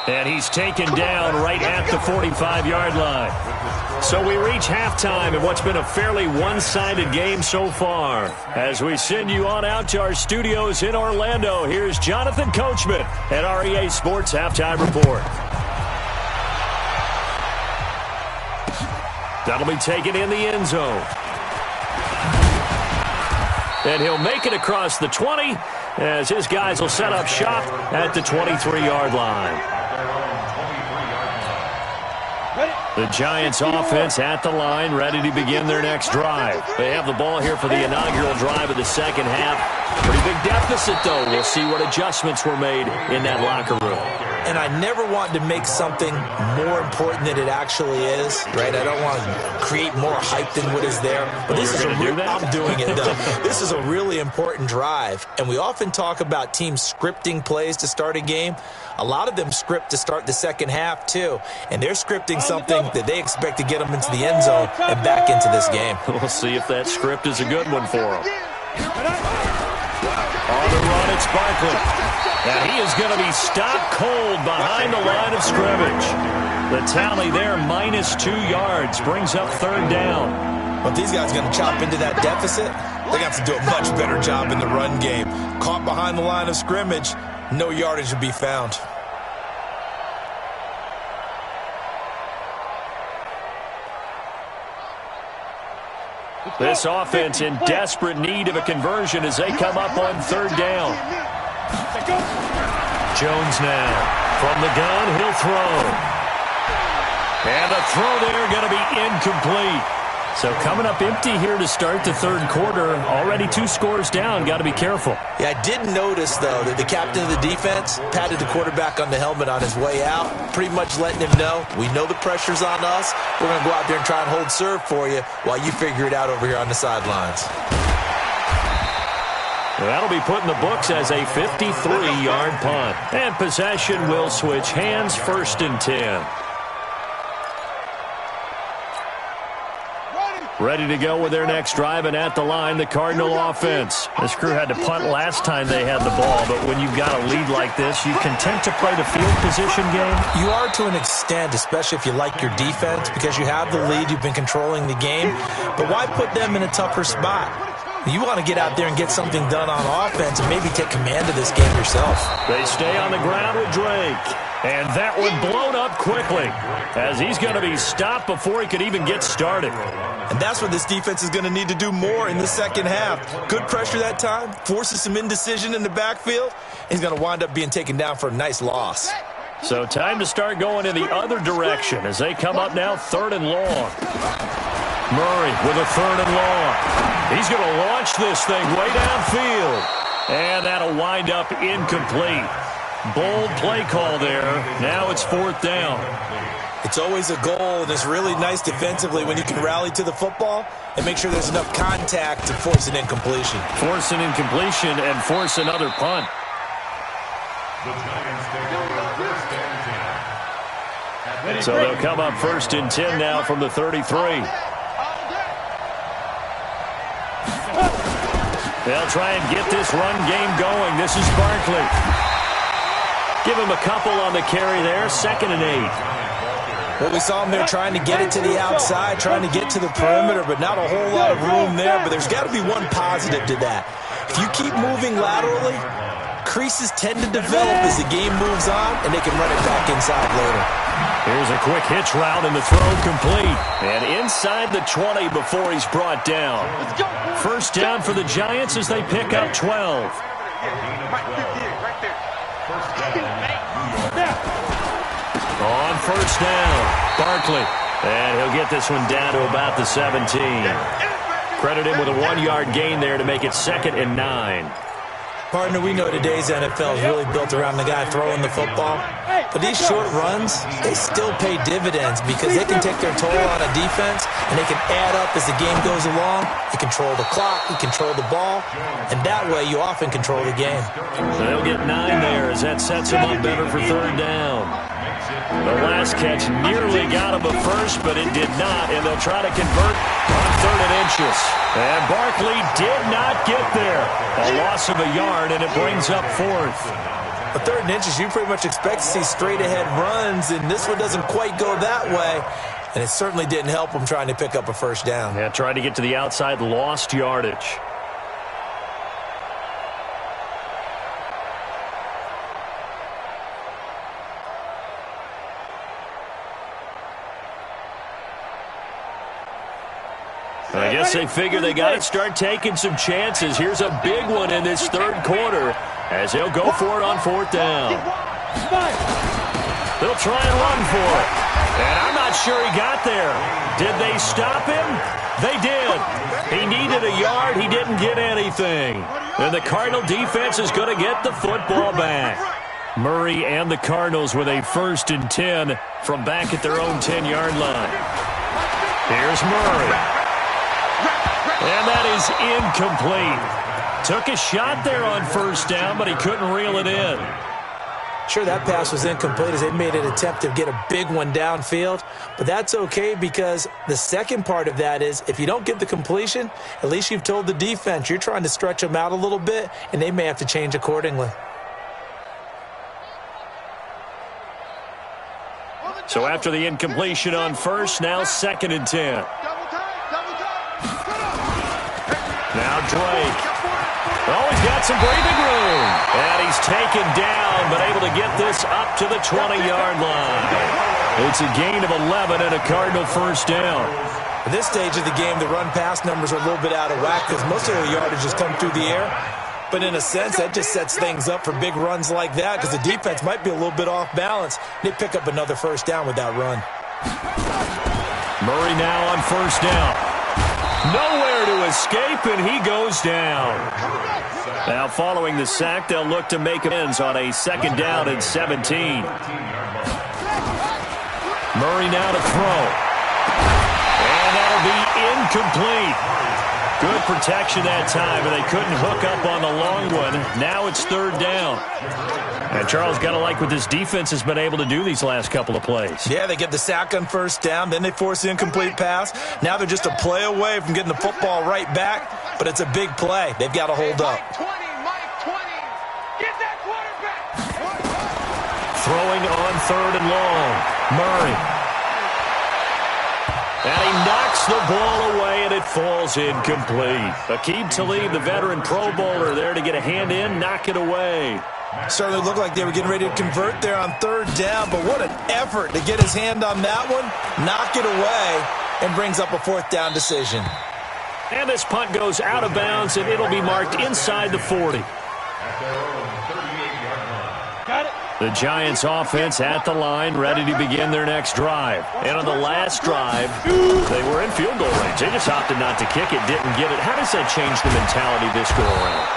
Speaker 1: And he's taken down right at the 45-yard line. So we reach halftime in what's been a fairly one-sided game so far. As we send you on out to our studios in Orlando, here's Jonathan Coachman at REA Sports Halftime Report. That'll be taken in the end zone. And he'll make it across the 20 as his guys will set up shop at the 23-yard line. The Giants offense at the line, ready to begin their next drive. They have the ball here for the inaugural drive of the second half. Pretty big deficit, though. We'll see what adjustments were made in that locker room.
Speaker 4: And I never want to make something more important than it actually is, right? I don't want to create more hype than what is there. But this is I'm doing it, though. This is a really important drive. And we often talk about teams scripting plays to start a game. A lot of them script to start the second half, too. And they're scripting something that they expect to get them into the end zone and back into this game.
Speaker 1: We'll see if that script is a good one for them. On the run, it's Barkley. And he is going to be stopped cold behind the line of scrimmage. The tally there, -2 yards, brings up third down.
Speaker 4: But these guys are going to chop into that deficit. They're going to have to do a much better job in the run game. Caught behind the line of scrimmage, no yardage to be found.
Speaker 1: This offense in desperate need of a conversion as they come up on third down. Jones now from the gun, he'll throw. And the throw there going to be incomplete. So coming up empty here to start the third quarter. Already 2 scores down. Got to be careful.
Speaker 4: Yeah, I did notice, though, that the captain of the defense patted the quarterback on the helmet on his way out, pretty much letting him know, we know the pressure's on us. We're going to go out there and try and hold serve for you while you figure it out over here on the sidelines.
Speaker 1: That'll be put in the books as a 53-yard punt. And possession will switch hands, 1st and 10. Ready to go with their next drive, and at the line, the Cardinal offense. This crew had to punt last time they had the ball, but when you've got a lead like this, you content to play the field position game?
Speaker 4: You are to an extent, especially if you like your defense, because you have the lead, you've been controlling the game. But why put them in a tougher spot? You want to get out there and get something done on offense and maybe take command of this game yourself.
Speaker 1: They stay on the ground with Drake. And that one blown up quickly as he's going to be stopped before he could even get started.
Speaker 4: And that's what this defense is going to need to do more in the second half. Good pressure that time, forces some indecision in the backfield. He's going to wind up being taken down for a nice loss.
Speaker 1: So time to start going in the other direction as they come up now 3rd and long. Murray with a 3rd and long. He's going to launch this thing way downfield. And that'll wind up incomplete. Bold play call there. Now it's 4th down.
Speaker 4: It's always a goal, and it's really nice defensively when you can rally to the football and make sure there's enough contact to force an incompletion.
Speaker 1: Force an incompletion and force another punt. So they'll come up 1st and 10 now from the 33. They'll try and get this run game going. This is Barkley. Give him a couple on the carry there. 2nd and 8.
Speaker 4: Well, we saw him there trying to get it to the outside, trying to get to the perimeter, but not a whole lot of room there. But there's got to be one positive to that. If you keep moving laterally, creases tend to develop as the game moves on, and they can run it back inside later.
Speaker 1: Here's a quick hitch route, and the throw complete. And inside the 20 before he's brought down. 1st down for the Giants as they pick up 12. On 1st down, Barkley. And he'll get this one down to about the 17. Credit him with a 1-yard gain there to make it 2nd and 9.
Speaker 4: Partner, we know today's NFL is really built around the guy throwing the football. But these short runs, they still pay dividends because they can take their toll on a defense and they can add up as the game goes along. You control the clock, you control the ball, and that way you often control the game.
Speaker 1: So they'll get 9 there as that sets them up better for 3rd down. The last catch nearly got him a first, but it did not, and they'll try to convert on 3rd and inches. And Barkley did not get there. A loss of a yard, and it brings up 4th.
Speaker 4: A 3rd and inches, you pretty much expect to see straight-ahead runs, and this one doesn't quite go that way. And it certainly didn't help him trying to pick up a 1st down.
Speaker 1: Yeah, tried to get to the outside, lost yardage. I guess they figure they got to start taking some chances. Here's a big one in this 3rd quarter as they'll go for it on 4th down. They'll try and run for it. And I'm not sure he got there. Did they stop him? They did. He needed a yard. He didn't get anything. And the Cardinal defense is going to get the football back. Murray and the Cardinals with a 1st and 10 from back at their own 10-yard line. Here's Murray. And that is incomplete. Took a shot there on 1st down, but he couldn't reel it in.
Speaker 4: Sure, that pass was incomplete as they made an attempt to get a big one downfield. But that's okay because the second part of that is if you don't get the completion, at least you've told the defense you're trying to stretch them out a little bit, and they may have to change accordingly.
Speaker 1: So after the incompletion on 1st, now 2nd and 10. Now Drake. Oh, he's got some breathing room. And he's taken down, but able to get this up to the 20-yard line. It's a gain of 11 and a Cardinal 1st down.
Speaker 4: At this stage of the game, the run-pass numbers are a little bit out of whack because most of the yardage has come through the air. But in a sense, that just sets things up for big runs like that because the defense might be a little bit off balance. They pick up another 1st down with that run.
Speaker 1: Murray now on 1st down. Nowhere to escape, and he goes down. Now following the sack, they'll look to make amends on a 2nd down and 17. Murray now to throw. And that'll be incomplete. Good protection that time, but they couldn't hook up on the long one. Now it's 3rd down. And Charles, got to like what this defense has been able to do these last couple of plays.
Speaker 4: Yeah, they get the sack on 1st down, then they force the incomplete pass. Now they're just a play away from getting the football right back, but it's a big play. They've got to hold up.
Speaker 1: Throwing on 3rd and long. Murray. And he knocks the ball away, and it falls incomplete. Aqib Talib, the veteran Pro Bowler, there to get a hand in, knock it away.
Speaker 4: Certainly looked like they were getting ready to convert there on 3rd down, but what an effort to get his hand on that one, knock it away, and brings up a 4th down decision.
Speaker 1: And this punt goes out of bounds, and it'll be marked inside the 40.
Speaker 3: Got it.
Speaker 1: The Giants offense at the line, ready to begin their next drive. And on the last drive, they were in field goal range. They just opted not to kick it, didn't get it. How does that change the mentality this go around?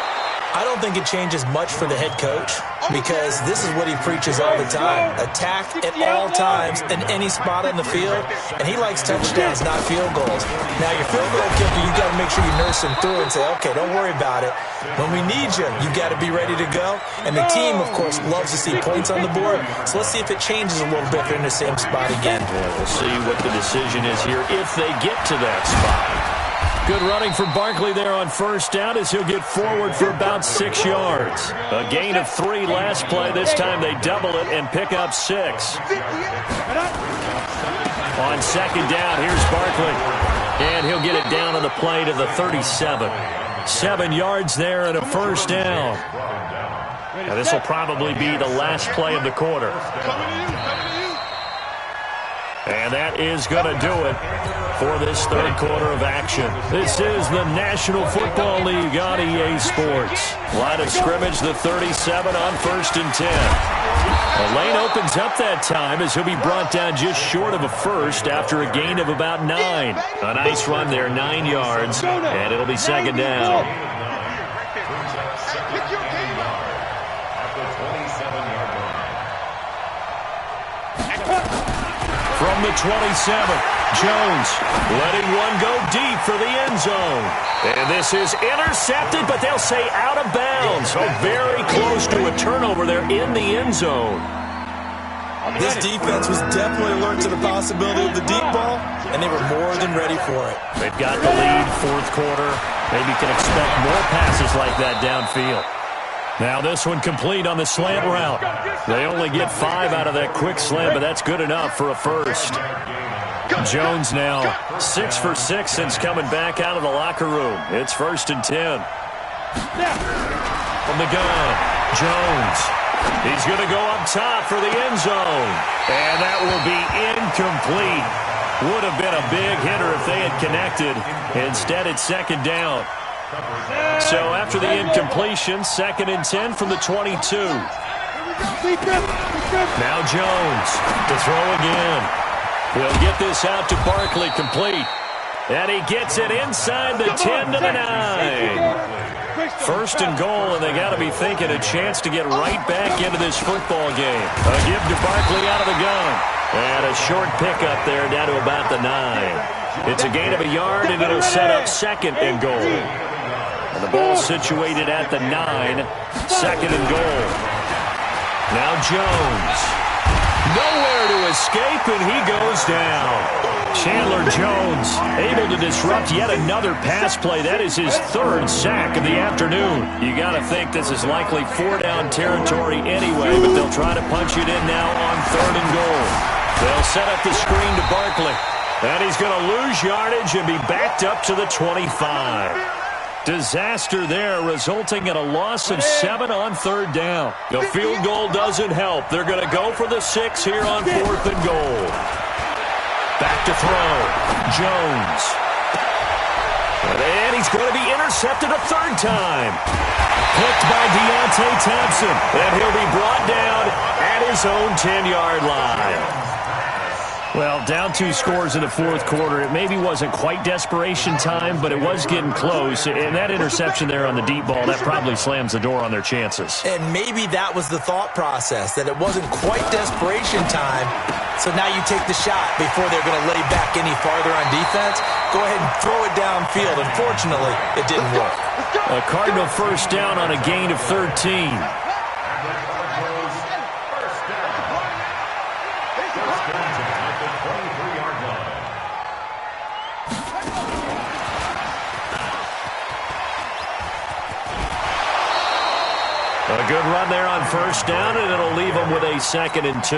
Speaker 4: I don't think it changes much for the head coach because this is what he preaches all the time. Attack at all times in any spot on the field, and he likes touchdowns, not field goals. Now, your field goal kicker, you got to make sure you nurse him through and say, okay, don't worry about it. When we need you, you got to be ready to go. And the team, of course, loves to see points on the board. So let's see if it changes a little bit if they're in the same spot again.
Speaker 1: Yeah, we'll see what the decision is here if they get to that spot. Good running from Barkley there on 1st down as he'll get forward for about 6 yards. A gain of 3 last play. This time they double it and pick up 6. On 2nd down, here's Barkley. And he'll get it down on the play to the 37. 7 yards there and a 1st down. Now this will probably be the last play of the quarter. And that is going to do it for this 3rd quarter of action. This is the National Football League on EA Sports. Line of scrimmage, the 37 on 1st and 10. Lane opens up that time as he'll be brought down just short of a 1st after a gain of about 9. A nice run there, 9 yards, and it'll be 2nd down. From the 27, Jones letting one go deep for the end zone. And this is intercepted, but they'll say out of bounds. So very close to a turnover there in the end zone.
Speaker 4: This defense was definitely alert to the possibility of the deep ball, and they were more than ready for it.
Speaker 1: They've got the lead, 4th quarter. Maybe you can expect more passes like that downfield. Now this one complete on the slant route. They only get 5 out of that quick slant, but that's good enough for a first. Jones now 6 for 6 since coming back out of the locker room. It's 1st and 10. From the gun, Jones. He's going to go up top for the end zone. And that will be incomplete. Would have been a big hitter if they had connected. Instead, it's 2nd down. So after the incompletion, 2nd and 10 from the 22. Now Jones to throw again. He'll get this out to Barkley, complete. And he gets it inside the 10 to the 9. 1st and goal, and they got to be thinking a chance to get right back into this football game. A give to Barkley out of the gun. And a short pickup there down to about the 9. It's a gain of a yard, and it'll set up 2nd and goal. And the ball situated at the 9. 2nd and goal. Now Jones. Nowhere to escape, and he goes down. Chandler Jones able to disrupt yet another pass play. That is his 3rd sack of the afternoon. You got to think this is likely 4-down territory anyway, but they'll try to punch it in now on 3rd and goal. They'll set up the screen to Barkley, and he's going to lose yardage and be backed up to the 25. Disaster there, resulting in a loss of 7 on 3rd down. The field goal doesn't help. They're going to go for the 6 here on 4th and goal. Back to throw. Jones. And he's going to be intercepted a 3rd time. Picked by Deontay Thompson. And he'll be brought down at his own 10-yard line. Well, down 2 scores in the 4th quarter. It maybe wasn't quite desperation time, but it was getting close. And that interception there on the deep ball, that probably slams the door on their chances.
Speaker 4: And maybe that was the thought process, that it wasn't quite desperation time. So now you take the shot before they're going to lay back any farther on defense. Go ahead and throw it downfield. Unfortunately, it didn't work.
Speaker 1: A Cardinal 1st down on a gain of 13. A good run there on 1st down, and it'll leave them with a 2nd and 2.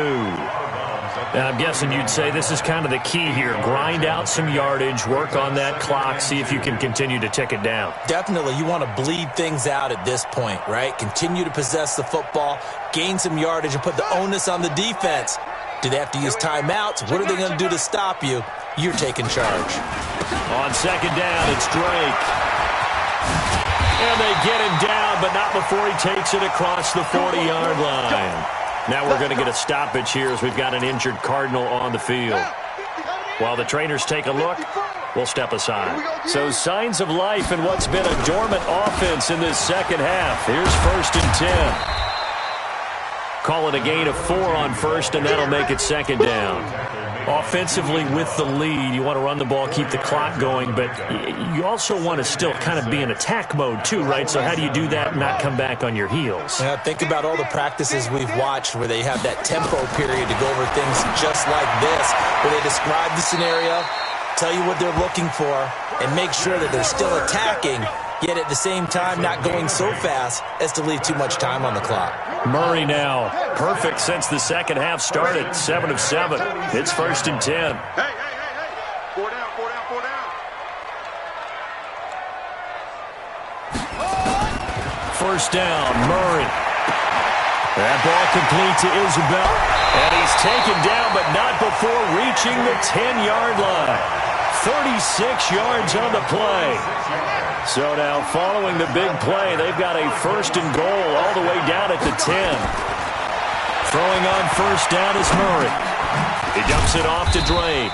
Speaker 1: Now, I'm guessing you'd say this is kind of the key here. Grind out some yardage, work on that clock, see if you can continue to tick it down.
Speaker 4: Definitely. You want to bleed things out at this point, right? Continue to possess the football, gain some yardage, and put the onus on the defense. Do they have to use timeouts? What are they going to do to stop you? You're taking charge.
Speaker 1: On 2nd down, it's Drake. And they get him down, but not before he takes it across the 40-yard line. Now we're going to get a stoppage here as we've got an injured Cardinal on the field. While the trainers take a look, we'll step aside. So signs of life in what's been a dormant offense in this 2nd half. Here's 1st and 10. Call it a gain of 4 on 1st, and that'll make it 2nd down. Offensively with the lead, you want to run the ball, keep the clock going, but you also want to still kind of be in attack mode too, right? So how do you do that and not come back on your heels?
Speaker 4: Yeah, think about all the practices we've watched where they have that tempo period to go over things just like this, where they describe the scenario, tell you what they're looking for, and make sure that they're still attacking, yet at the same time not going so fast as to leave too much time on the clock.
Speaker 1: Murray now, perfect since the 2nd half started, 7 of 7. It's 1st and 10.
Speaker 3: Hey. 4 down.
Speaker 1: 1st down, Murray. That ball complete to Isabel. And he's taken down, but not before reaching the 10-yard line. 36 yards on the play. So now following the big play, they've got a 1st and goal all the way down at the 10. Throwing on 1st down is Murray. He dumps it off to Drake.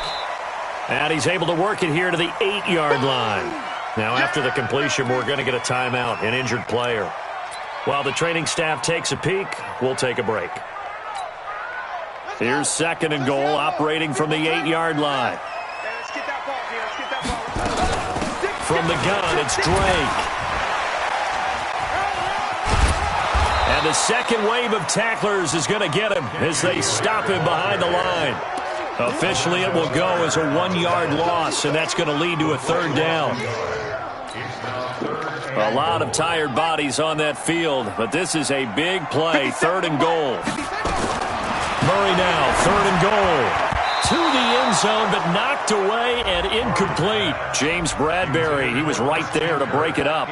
Speaker 1: And he's able to work it here to the 8-yard line. Now after the completion, we're going to get a timeout, an injured player. While the training staff takes a peek, we'll take a break. Here's 2nd and goal, operating from the 8-yard line. From the gun, it's Drake. And the second wave of tacklers is going to get him as they stop him behind the line. Officially, it will go as a 1-yard loss, and that's going to lead to a 3rd down. A lot of tired bodies on that field, but this is a big play, 3rd and goal. Murray now, 3rd and goal. To the end zone, but knocked away and incomplete. James Bradbury, he was right there to break it up.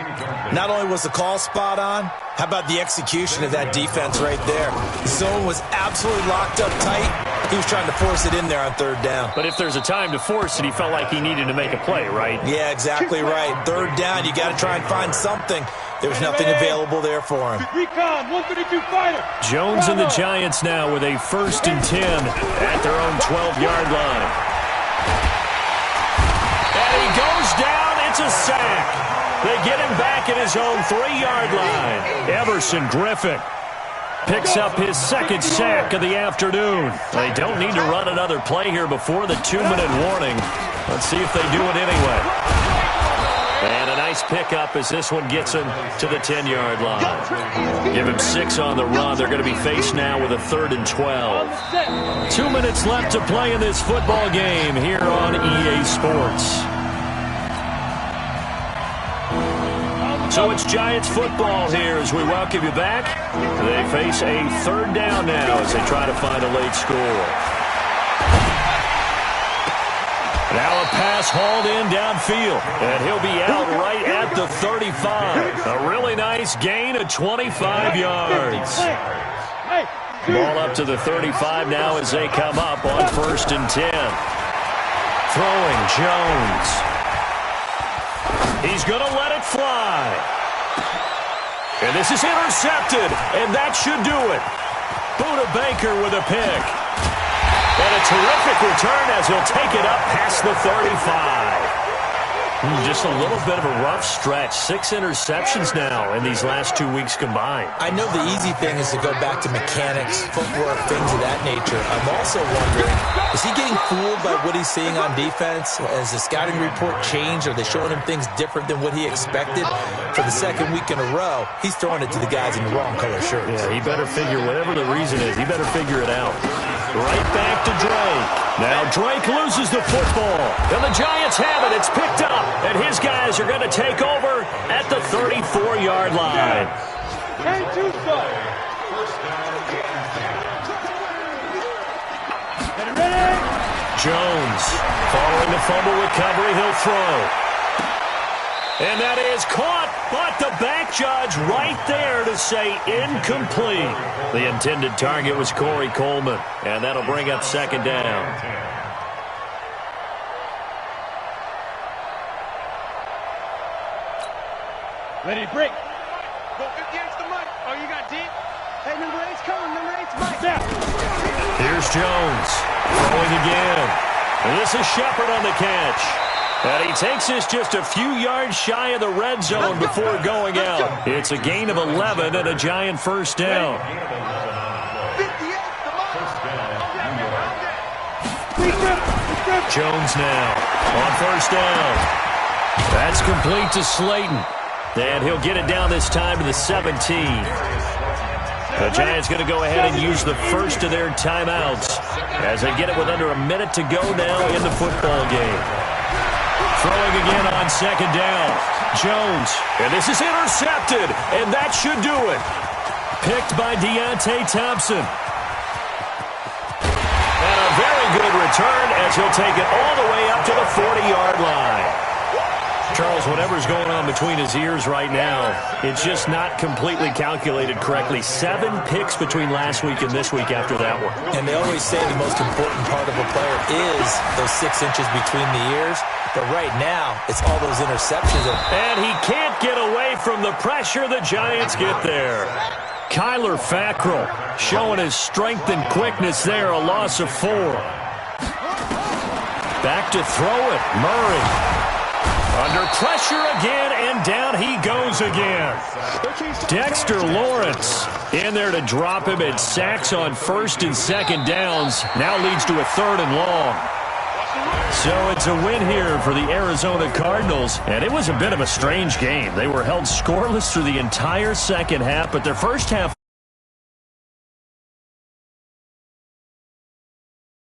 Speaker 4: Not only was the call spot on, how about the execution of that defense right there? The zone was absolutely locked up tight. He was trying to force it in there on 3rd down.
Speaker 1: But if there's a time to force it, he felt like he needed to make a play, right?
Speaker 4: Yeah, exactly right. 3rd down, you got to try and find something. There was nothing available there for him.
Speaker 3: Recon, 132 fighter.
Speaker 1: Jones and the Giants now with a 1st and 10 at their own 12-yard line. And he goes down. It's a sack. They get him back at his own 3-yard line. Everson Griffin picks up his 2nd sack of the afternoon. They don't need to run another play here before the 2-minute warning. Let's see if they do it anyway. And a nice pickup as this one gets him to the 10-yard line. Give him 6 on the run. They're going to be faced now with a 3rd and 12. 2 minutes left to play in this football game here on EA Sports. So it's Giants football here as we welcome you back. They face a 3rd down now as they try to find a late score. Now a pass hauled in downfield, and he'll be out right at the 35. A really nice gain of 25 yards. Ball up to the 35 now as they come up on 1st and 10. Throwing Jones. He's going to let it fly. And this is intercepted, and that should do it. Buda Baker with a pick. And a terrific return as he'll take it up past the 35. Just a little bit of a rough stretch. 6 interceptions now in these last 2 weeks combined.
Speaker 4: I know the easy thing is to go back to mechanics, footwork, things of that nature. I'm also wondering, is he getting fooled by what he's seeing on defense? Has the scouting report changed? Are they showing him things different than what he expected? For the 2nd week in a row, he's throwing it to the guys in the wrong color shirts.
Speaker 1: Yeah, he better figure, whatever the reason is, he better figure it out. Right back to Drake. Now Drake loses the football. And the Giants have it. It's picked up. And his guys are going to take over at the 34-yard line. Jones following the fumble recovery. He'll throw. And that is caught, but the back judge right there to say incomplete. The intended target was Corey Coleman, and that'll bring up 2nd down.
Speaker 3: Ready to break. Go 58's the mic. Oh, you got deep? Hey, number 8's coming. Number 8's Mike.
Speaker 1: Here's Jones throwing again. And this is Shepard on the catch. And he takes this just a few yards shy of the red zone before going out. It's a gain of 11 and a Giant 1st down. Jones now on 1st down. That's complete to Slayton. And he'll get it down this time to the 17. The Giants going to go ahead and use the first of their timeouts as they get it with under a minute to go now in the football game. Throwing again on 2nd down. Jones. And this is intercepted. And that should do it. Picked by Deontay Thompson. And a very good return as he'll take it all the way up to the 40-yard line. Charles, whatever's going on between his ears right now, it's just not completely calculated correctly. 7 picks between last week and this week after that one.
Speaker 4: And they always say the most important part of a player is those 6 inches between the ears. But right now, it's all those interceptions.
Speaker 1: And he can't get away from the pressure. The Giants get there. Kyler Fackrell showing his strength and quickness there. A loss of 4. Back to throw it. Murray. Under pressure again, and down he goes again. Dexter Lawrence in there to drop him. It sacks on 1st and 2nd downs. Now leads to a 3rd and long. So it's a win here for the Arizona Cardinals. And it was a bit of a strange game. They were held scoreless through the entire second half, but their first half